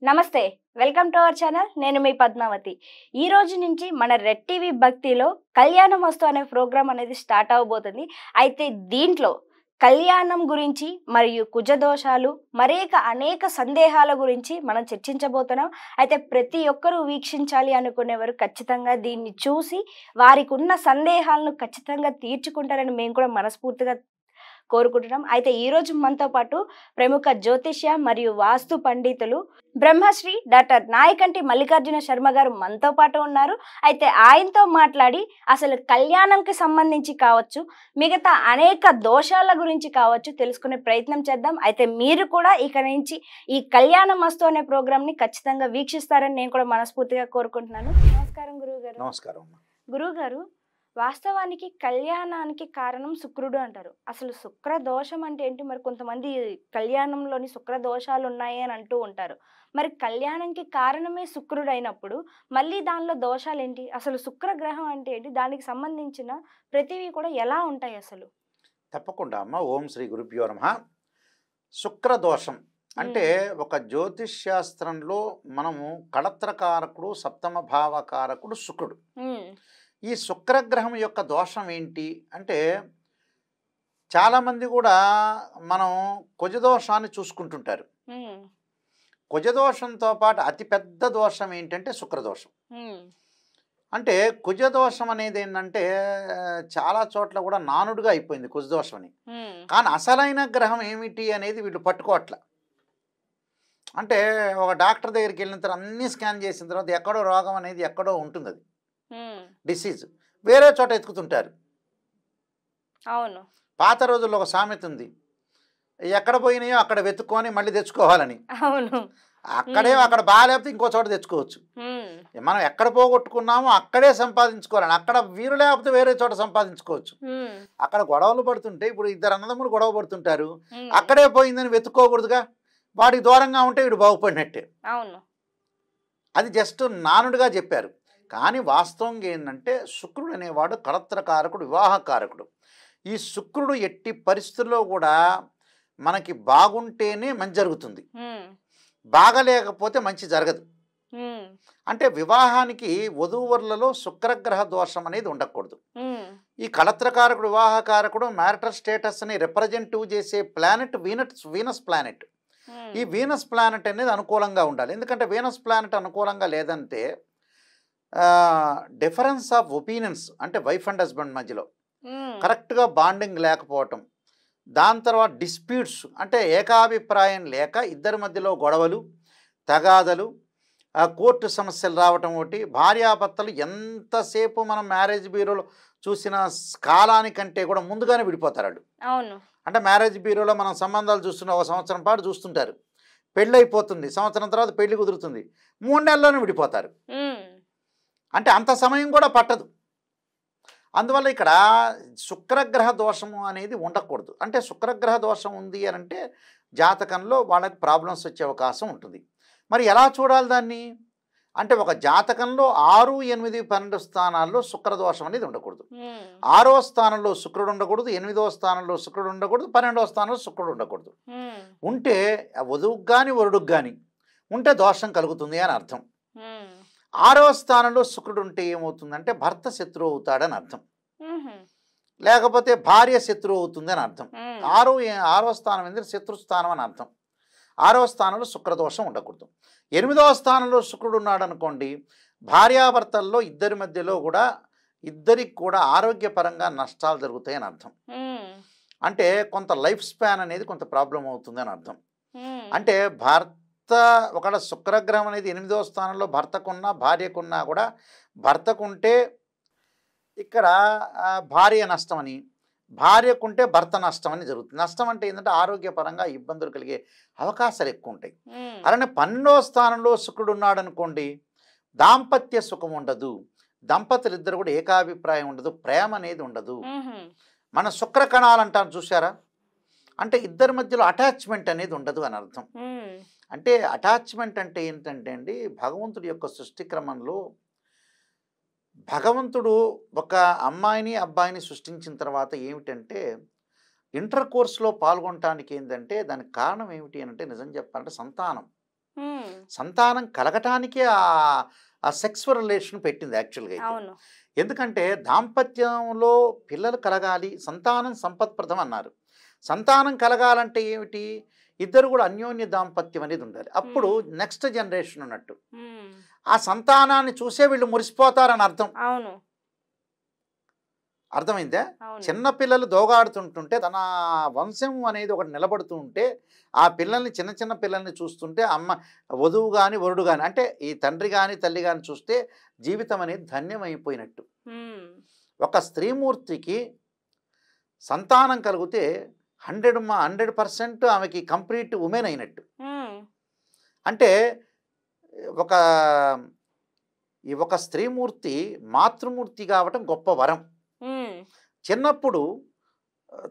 నమస్తే. Welcome to our channel. నేను మీ పద్మావతి. ఈ రోజు నుంచి మన రెడ్ టీవీ భక్తిలో కళ్యాణమస్తు అనే ప్రోగ్రామ్ అనేది స్టార్ట్ అవ్వబోతుంది. అయితే దీంట్లో కళ్యాణం గురించి మరియు కుజదోషాలు అనేక సందేహాల గురించి మనం చర్చించబోతున్నాం. అయితే ప్రతి ఒక్కరూ వీక్షించాలి అనుకునేవారు ఖచ్చితంగా దీన్ని చూసి వారికి ఉన్న సందేహాలను ఖచ్చితంగా తీర్చుకుంటారని మేము కూడా మనస్ఫూర్తిగా కోరుకుంటున్నాం. అయితే ఈరోజు మనతో పాటు ప్రముఖ జ్యోతిష్య మరియు వాస్తు పండితులు బ్రహ్మశ్రీ డాక్టర్ నాయకంటి మల్లికార్జున శర్మ గారు మనతో పాటు ఉన్నారు. అయితే ఆయనతో మాట్లాడి అసలు కళ్యాణంకి సంబంధించి కావచ్చు, మిగతా అనేక దోషాల గురించి కావచ్చు తెలుసుకునే ప్రయత్నం చేద్దాం. అయితే మీరు కూడా ఇక నుంచి ఈ కళ్యాణమస్తు అనే ప్రోగ్రామ్ని ఖచ్చితంగా వీక్షిస్తారని నేను కూడా మనస్ఫూర్తిగా కోరుకుంటున్నాను. నమస్కారం గురువుగారు. నమస్కారం. గురువుగారు, వాస్తవానికి కళ్యాణానికి కారణం శుక్రుడు అంటారు. అసలు శుక్ర దోషం అంటే ఏంటి? మరి కొంతమంది కళ్యాణంలోని శుక్ర దోషాలు ఉన్నాయి అని అంటూ ఉంటారు. మరి కళ్యాణంకి కారణమే శుక్రుడు అయినప్పుడు మళ్ళీ దానిలో దోషాలు ఏంటి? అసలు శుక్ర గ్రహం అంటే ఏంటి? దానికి సంబంధించిన ప్రతివి కూడా ఎలా ఉంటాయి అసలు? తప్పకుండా అమ్మ. ఓం శ్రీ గురుభ్యో నమః. శుక్రదోషం అంటే ఒక జ్యోతిష్ శాస్త్రంలో మనము కళత్రకారకుడు, సప్తమ భావకారకుడు శుక్రుడు. ఈ శుక్రగ్రహం యొక్క దోషం ఏంటి అంటే చాలామంది కూడా మనం కుజదోషాన్ని చూసుకుంటుంటారు. కుజదోషంతో పాటు అతిపెద్ద దోషం ఏంటంటే శుక్రదోషం. అంటే కుజదోషం అనేది ఏంటంటే చాలా చోట్ల కూడా నానుడుగా అయిపోయింది కుజదోషం అని. కానీ అసలైన గ్రహం ఏమిటి అనేది వీళ్ళు పట్టుకోవట్ల. అంటే ఒక డాక్టర్ దగ్గరికి వెళ్ళిన తర్వాత అన్నీ స్కాన్ చేసిన తర్వాత ఎక్కడో రోగం అనేది ఎక్కడో ఉంటుంది, అది డిసీజ్ వేరే చోట ఎత్తుకుతుంటారు. అవును, పాత రోజుల్లో ఒక సామెత ఉంది, ఎక్కడ పోయినాయో అక్కడ వెతుక్కొని మళ్ళీ తెచ్చుకోవాలని. అవును, అక్కడ బాగాలేకపోతే ఇంకో చోట తెచ్చుకోవచ్చు. మనం ఎక్కడ పోగొట్టుకున్నామో అక్కడే సంపాదించుకోవాలని, అక్కడ వీరు లేకపోతే వేరే చోట సంపాదించుకోవచ్చు. అక్కడ గొడవలు పడుతుంటే ఇప్పుడు ఇద్దరు అన్నదమ్ములు గొడవ పడుతుంటారు, అక్కడే పోయిందని వెతుక్కోకూడదుగా. వాడికి దూరంగా ఉంటే వీడు బాగుపడినట్టే. అవును, అది జస్ట్ నానుడుగా చెప్పారు. కానీ వాస్తవంగా ఏంటంటే శుక్రుడు అనేవాడు కళత్రకారకుడు, వివాహకారకుడు. ఈ శుక్రుడు ఎట్టి పరిస్థితుల్లో కూడా మనకి బాగుంటేనే మంచి జరుగుతుంది, బాగలేకపోతే మంచి జరగదు. అంటే వివాహానికి వధూవరులలో శుక్రగ్రహ దోషం అనేది ఉండకూడదు. ఈ కళత్రకారకుడు, వివాహకారకుడు మ్యారిటల్ స్టేటస్ని రిప్రజెంటివ్ చేసే ప్లానెట్ వీనస్ ప్లానెట్. ఈ వీనస్ ప్లానెట్ అనేది అనుకూలంగా ఉండాలి. ఎందుకంటే వీనస్ ప్లానెట్ అనుకూలంగా లేదంటే డిఫరెన్స్ ఆఫ్ ఒపీనియన్స్ అంటే వైఫ్ అండ్ హస్బెండ్ మధ్యలో కరెక్ట్గా బాండింగ్ లేకపోవటం, దాని తర్వాత డిస్ప్యూట్స్ అంటే ఏకాభిప్రాయం లేక ఇద్దరి మధ్యలో గొడవలు, తగాదలు, కోర్టు సమస్యలు రావటం ఒకటి. భార్యాభర్తలు ఎంతసేపు మనం మ్యారేజ్ బ్యూరోలో చూసిన కాలానికంటే కూడా ముందుగానే విడిపోతారు. అవును, అంటే మ్యారేజ్ బ్యూరోలో మనం సంబంధాలు చూస్తున్న ఒక సంవత్సరం పాటు చూస్తుంటారు, పెళ్ళి అయిపోతుంది, సంవత్సరం తర్వాత పెళ్లి కుదురుతుంది, 3 నెలల్లోనే విడిపోతారు. అంటే అంత సమయం కూడా పట్టదు. అందువల్ల ఇక్కడ శుక్రగ్రహ దోషము అనేది ఉండకూడదు. అంటే శుక్రగ్రహ దోషం ఉంది అని అంటే జాతకంలో వాళ్ళకి ప్రాబ్లమ్స్ వచ్చే అవకాశం ఉంటుంది. మరి ఎలా చూడాలి దాన్ని అంటే ఒక జాతకంలో 6, 8, 12 స్థానాల్లో శుక్రదోషం అనేది ఉండకూడదు. 6వ స్థానంలో శుక్రుడు ఉండకూడదు, 8వ స్థానంలో శుక్రుడు ఉండకూడదు, 12వ స్థానంలో శుక్రుడు ఉండకూడదు. ఉంటే వధువుకు కానీ వరుడుకు కానీ ఉంటే దోషం కలుగుతుంది అని అర్థం. 6వ స్థానంలో శుక్రుడు ఉంటే ఏమవుతుందంటే భర్త శత్రువు అవుతాడని అర్థం, లేకపోతే భార్య శత్రువు అవుతుంది అని అర్థం. 6వ స్థానం ఎందుకంటే శత్రుస్థానం అని అర్థం. 6వ స్థానంలో శుక్రదోషం ఉండకూడదు. 8వ స్థానంలో శుక్రుడు ఉన్నాడు అనుకోండి, భార్యాభర్తల్లో ఇద్దరికి కూడా ఆరోగ్యపరంగా నష్టాలు జరుగుతాయని అర్థం. అంటే కొంత లైఫ్ స్పాన్ అనేది కొంత ప్రాబ్లం అవుతుంది అని అర్థం. అంటే ఒకవేళ శుక్రగ్రహం అనేది 8వ స్థానంలో భర్తకున్నా భార్యకున్నా కూడా భర్తకుంటే ఇక్కడ భార్య నష్టం అని, భార్యకుంటే భర్త నష్టం అని జరుగుతుంది. నష్టం అంటే ఏంటంటే ఆరోగ్యపరంగా ఇబ్బందులు కలిగే అవకాశాలు ఎక్కువ ఉంటాయి. అలానే 12వ స్థానంలో శుక్రుడు ఉన్నాడు అనుకోండి, దాంపత్య సుఖం ఉండదు, దంపతులు ఇద్దరు కూడా ఏకాభిప్రాయం ఉండదు, ప్రేమ అనేది ఉండదు. మన శుక్రకణాలు అంటారు చూసారా, అంటే ఇద్దరి మధ్యలో అటాచ్మెంట్ అనేది ఉండదు అని అర్థం. అంటే అటాచ్మెంట్ అంటే ఏంటంటే అండి, భగవంతుడి యొక్క సృష్టి క్రమంలో భగవంతుడు ఒక అమ్మాయిని అబ్బాయిని సృష్టించిన తర్వాత ఏమిటంటే ఇంటర్ కోర్స్లో పాల్గొనటానికి ఏంటంటే దానికి కారణం ఏమిటి అంటే నిజం చెప్పాలంటే సంతానం. సంతానం కలగటానికే ఆ సెక్సువల్ రిలేషన్ పెట్టింది యాక్చువల్గా అయితే. అవును. ఎందుకంటే దాంపత్యంలో పిల్లలు కలగాలి, సంతానం సంపత్ప్రదం అన్నారు. సంతానం కలగాలంటే ఏమిటి? ఇద్దరు కూడా అన్యోన్య దాంపత్యం అనేది ఉండాలి. అప్పుడు నెక్స్ట్ జనరేషన్ ఉన్నట్టు. ఆ సంతానాన్ని చూసే వీళ్ళు మురిసిపోతారని అర్థం. అవును. అర్థమైందా? అవును. చిన్న పిల్లలు దోగాడుతుంటుంటే తన వంశం అనేది ఒకటి నిలబడుతూ ఉంటే ఆ పిల్లల్ని చిన్న చిన్న పిల్లల్ని చూస్తుంటే అమ్మ వధువు కానీ వరుడు కానీ అంటే ఈ తండ్రి కానీ తల్లి కానీ చూస్తే జీవితం అనేది ధన్యమైపోయినట్టు. ఒక స్త్రీమూర్తికి సంతానం కలిగితే 100% ఆమెకి కంప్లీట్ ఉమెన్ అయినట్టు. అంటే ఒక ఒక స్త్రీమూర్తి మాతృమూర్తి కావటం గొప్ప వరం. చిన్నప్పుడు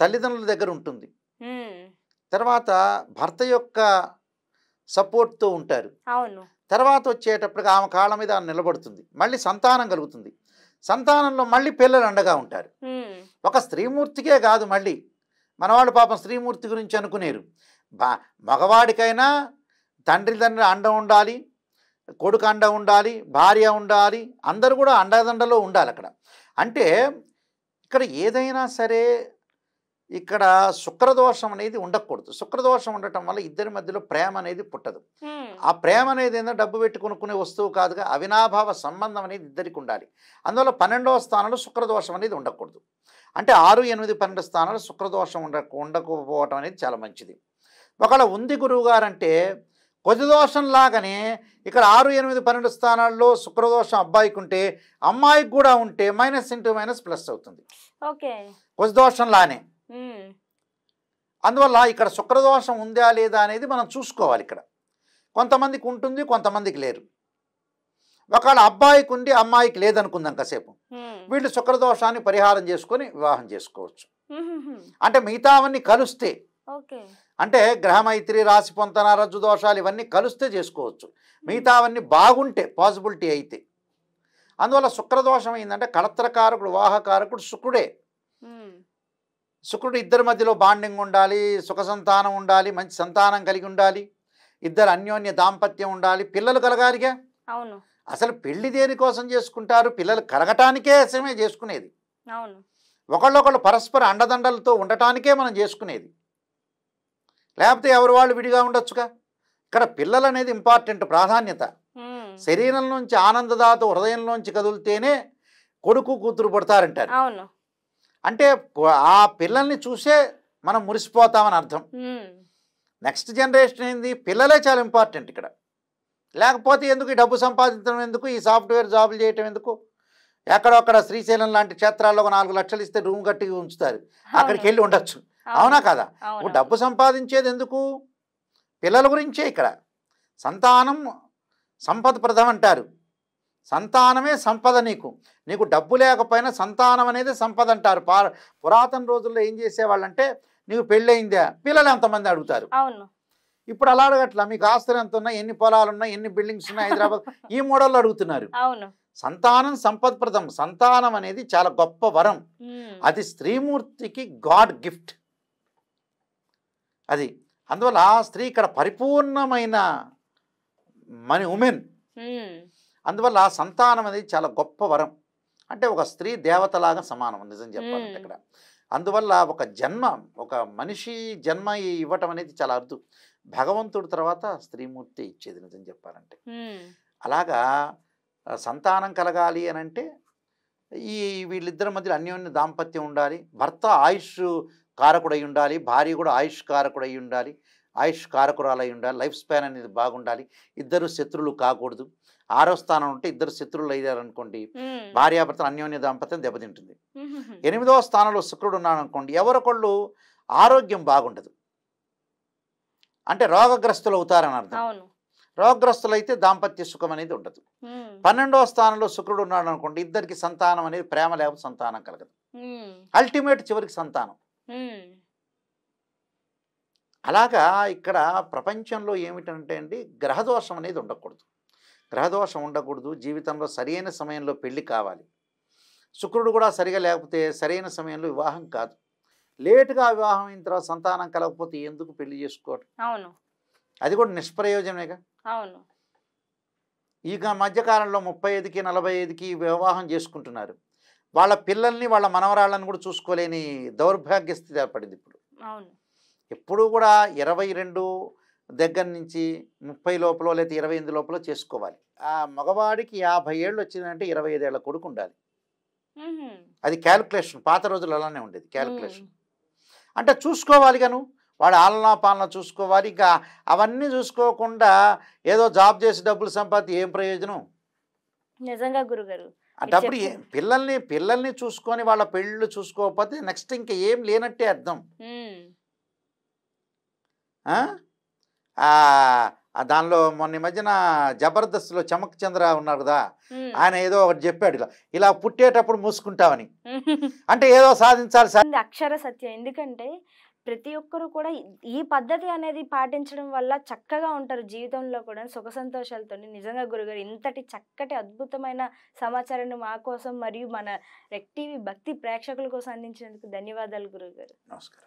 తల్లిదండ్రుల దగ్గర ఉంటుంది, తర్వాత భర్త యొక్క సపోర్ట్తో ఉంటారు, అవును. తర్వాత వచ్చేటప్పటికి ఆమె కాళ్ళ మీద ఆమె నిలబడుతుంది, మళ్ళీ సంతానం కలుగుతుంది, సంతానంలో మళ్ళీ పిల్లలు అండగా ఉంటారు. ఒక స్త్రీమూర్తికే కాదు, మళ్ళీ మనవాళ్ళు పాపం స్త్రీమూర్తి గురించి అనుకునేరు. మగవాడికైనా తండ్రి అండ ఉండాలి, కొడుకు అండ ఉండాలి, భార్య ఉండాలి, అందరూ కూడా అండదండలో ఉండాలి అక్కడ. అంటే ఇక్కడ ఏదైనా సరే ఇక్కడ శుక్రదోషం అనేది ఉండకూడదు. శుక్రదోషం ఉండటం వల్ల ఇద్దరి మధ్యలో ప్రేమ అనేది పుట్టదు. ఆ ప్రేమ అనేది ఏంటంటే డబ్బు పెట్టి కొనుక్కునే వస్తువు కాదుగా, అవినాభావ సంబంధం అనేది ఇద్దరికి ఉండాలి. అందువల్ల 12వ స్థానంలో శుక్రదోషం అనేది ఉండకూడదు. అంటే 6, 8, 12 స్థానాలు శుక్రదోషం ఉండకపోవటం అనేది చాలా మంచిది. ఒకవేళ ఉంది గురువుగారంటే కొద్ది దోషం లాగానే ఇక్కడ 6, 8, 12 స్థానాల్లో శుక్రదోషం అబ్బాయికి ఉంటే అమ్మాయికి కూడా ఉంటే -++ అవుతుంది. ఓకే. కొద్ది దోషం లానే. అందువల్ల ఇక్కడ శుక్రదోషం ఉందా లేదా అనేది మనం చూసుకోవాలి. ఇక్కడ కొంతమందికి ఉంటుంది, కొంతమందికి లేరు. ఒకవేళ అబ్బాయికి ఉండి అమ్మాయికి లేదనుకుందాం కాసేపు, వీళ్ళు శుక్రదోషాన్ని పరిహారం చేసుకొని వివాహం చేసుకోవచ్చు. అంటే మిగతావన్నీ కలుస్తే, అంటే గ్రహమైత్రి, రాశి పొంతన, రజ్జు దోషాలు ఇవన్నీ కలుస్తే చేసుకోవచ్చు. మిగతావన్నీ బాగుంటే పాసిబిలిటీ అయితే. అందువల్ల శుక్రదోషం ఏంటంటే కళత్రకారకుడు, వివాహకారకుడు శుక్రుడే. శుక్రుడు ఇద్దరి మధ్యలో బాండింగ్ ఉండాలి, సుఖ సంతానం ఉండాలి, మంచి సంతానం కలిగి ఉండాలి, ఇద్దరు అన్యోన్య దాంపత్యం ఉండాలి, పిల్లలు కలగాలిగా. అవును. అసలు పెళ్లి దేనికోసం చేసుకుంటారు? పిల్లలు కలగటానికే అసమే చేసుకునేది. అవును. ఒకళ్ళొకళ్ళు పరస్పర అండదండలతో ఉండటానికే మనం చేసుకునేది. లేకపోతే ఎవరు వాళ్ళు విడిగా ఉండొచ్చుగా. ఇక్కడ పిల్లలు అనేది ఇంపార్టెంట్, ప్రాధాన్యత. శరీరం నుంచి ఆనందదాత హృదయంలోంచి కదులుతేనే కొడుకు కూతురు పుడతారంటారు. అవును. అంటే ఆ పిల్లల్ని చూసే మనం మురిసిపోతామని అర్థం. నెక్స్ట్ జనరేషన్ ఏంది? పిల్లలే చాలా ఇంపార్టెంట్ ఇక్కడ. లేకపోతే ఎందుకు ఈ డబ్బు సంపాదించడం ఎందుకు, ఈ సాఫ్ట్వేర్ జాబులు చేయటం ఎందుకు? ఎక్కడొక్కడ శ్రీశైలం లాంటి క్షేత్రాల్లో ఒక 4 లక్షలు ఇస్తే రూమ్ కట్టి ఉంచుతారు, అక్కడికి వెళ్ళి ఉండొచ్చు. అవునా కదా? డబ్బు సంపాదించేది ఎందుకు? పిల్లల గురించే. ఇక్కడ సంతానం సంపదప్రదం అంటారు. సంతానమే సంపద. నీకు డబ్బు లేకపోయినా సంతానం అనేది సంపద అంటారు. పురాతన రోజుల్లో ఏం చేసేవాళ్ళంటే నీకు పెళ్ళయిందా, పిల్లలు ఎంతమంది అడుగుతారు. అవును. ఇప్పుడు అలా అడగట్లా. మీకు ఆస్తులు ఎంత ఉన్నాయి, ఎన్ని పొలాలు ఉన్నాయి, ఎన్ని బిల్డింగ్స్ ఉన్నాయి హైదరాబాద్, ఈ మోడల్లో అడుగుతున్నారు. అవును. సంతానం సంపదప్రదం. సంతానం అనేది చాలా గొప్ప వరం. అది స్త్రీమూర్తికి గాడ్ గిఫ్ట్ అది. అందువల్ల ఆ స్త్రీ ఇక్కడ పరిపూర్ణమైన ఉమెన్. అందువల్ల సంతానం అనేది చాలా గొప్ప వరం. అంటే ఒక స్త్రీ దేవతలాగా సమానం నిజం చెప్పాలంటే ఇక్కడ. అందువల్ల ఒక మనిషి జన్మ ఇవ్వటం అనేది చాలా అరుదు. భగవంతుడి తర్వాత స్త్రీమూర్తి ఇచ్చేది నిజం చెప్పాలంటే. అలాగా సంతానం కలగాలి అని అంటే వీళ్ళిద్దరి మధ్యలో అన్యోన్య దాంపత్యం ఉండాలి. భర్త ఆయుష్ కారకుడై ఉండాలి, భార్య కూడా ఆయుష్ కారకుడై ఉండాలి, ఆయుష్ కారకురాలై ఉండాలి. లైఫ్ స్పాన్ అనేది బాగుండాలి. ఇద్దరు శత్రువులు కాకూడదు. 6వ స్థానం ఉంటే ఇద్దరు శత్రువులు అయ్యారనుకోండి, భార్యాభర్తల అన్యోన్య దాంపత్యం దెబ్బతింటుంది. 8వ స్థానంలో శుక్రుడు ఉన్నాడు అనుకోండి, ఎవరొకళ్ళు ఆరోగ్యం బాగుండదు, అంటే రోగగ్రస్తులు అవుతారని అర్థం. రోగగ్రస్తులు అయితే దాంపత్య సుఖం అనేది ఉండదు. 12వ స్థానంలో శుక్రుడు ఉన్నాడు అనుకోండి, ఇద్దరికి సంతానం అనేది ప్రేమ లేకపోతే సంతానం కలగదు. అల్టిమేట్ చివరికి సంతానం. అలాగా ఇక్కడ ప్రపంచంలో ఏమిటంటే అండి, గ్రహదోషం అనేది ఉండకూడదు. గ్రహదోషం ఉండకూడదు. జీవితంలో సరైన సమయంలో పెళ్లి కావాలి. శుక్రుడు కూడా సరిగా లేకపోతే సరైన సమయంలో వివాహం కాదు. లేటుగా వివాహం అయిన తర్వాత సంతానం కలగకపోతే ఎందుకు పెళ్లి చేసుకోవడం? అవును. అది కూడా నిష్ప్రయోజనమేగా. అవును. ఇక మధ్యకాలంలో 35కి 45కి వివాహం చేసుకుంటున్నారు. వాళ్ళ పిల్లల్ని వాళ్ళ మనవరాళ్ళని కూడా చూసుకోలేని దౌర్భాగ్య స్థితి ఏర్పడింది ఇప్పుడు. అవును. ఎప్పుడూ కూడా 22 దగ్గర నుంచి 30 లోపల లేదా 28 లోపల చేసుకోవాలి. ఆ మగవాడికి 50 ఏళ్ళు వచ్చిందంటే 25 ఏళ్ల కొడుకు ఉండాలి. హుహు. అది క్యాలిక్యులేషన్. పాత రోజులు అలానే ఉండేది హ్మ్. క్యాలిక్యులేషన్. అంటే చూసుకోవాలి గాను. వాడి ఆలనా పాలన చూసుకోవాలి. ఇంకా అవన్నీ చూసుకోకుండా ఏదో జాబ్ చేసి డబ్బులు సంపాదించి ఏం ప్రయోజనం? నిజంగా గురుగారు. ఆ మీరు డబ్బులు చెప్పింది. పిల్లల్ని చూసుకొని వాళ్ళ పెళ్ళిళ్ళు చూసుకోకపోతే నెక్స్ట్ ఇంక ఏం లేనట్టే అర్థం. హ్మ్. ఆ? ఆ, ఆ దానిలో మొన్న ఈ మధ్యన జబర్దస్త్లో చమక్ చంద్ర ఉన్నారు కదా, హ్మ్. ఆయన ఏదో ఒకటి చెప్పాడు, ఇలా ఇలా పుట్టేటప్పుడు మూసుకుంటామని. అంటే ఏదో సాధించాలి ఇది అక్షర సత్యం. ఎందుకంటే ప్రతి ఒక్కరు కూడా ఈ పద్ధతి అనేది పాటించడం వల్ల చక్కగా ఉంటారు జీవితంలో కూడా సుఖ సంతోషాలతోని. నిజంగా గురుగారు ఇంతటి చక్కటి అద్భుతమైన సమాచారాన్ని మా కోసం మరియు మన రెడ్ టీవీ భక్తి ప్రేక్షకుల కోసం అందించినందుకు ధన్యవాదాలు గురుగారు. నమస్కారం.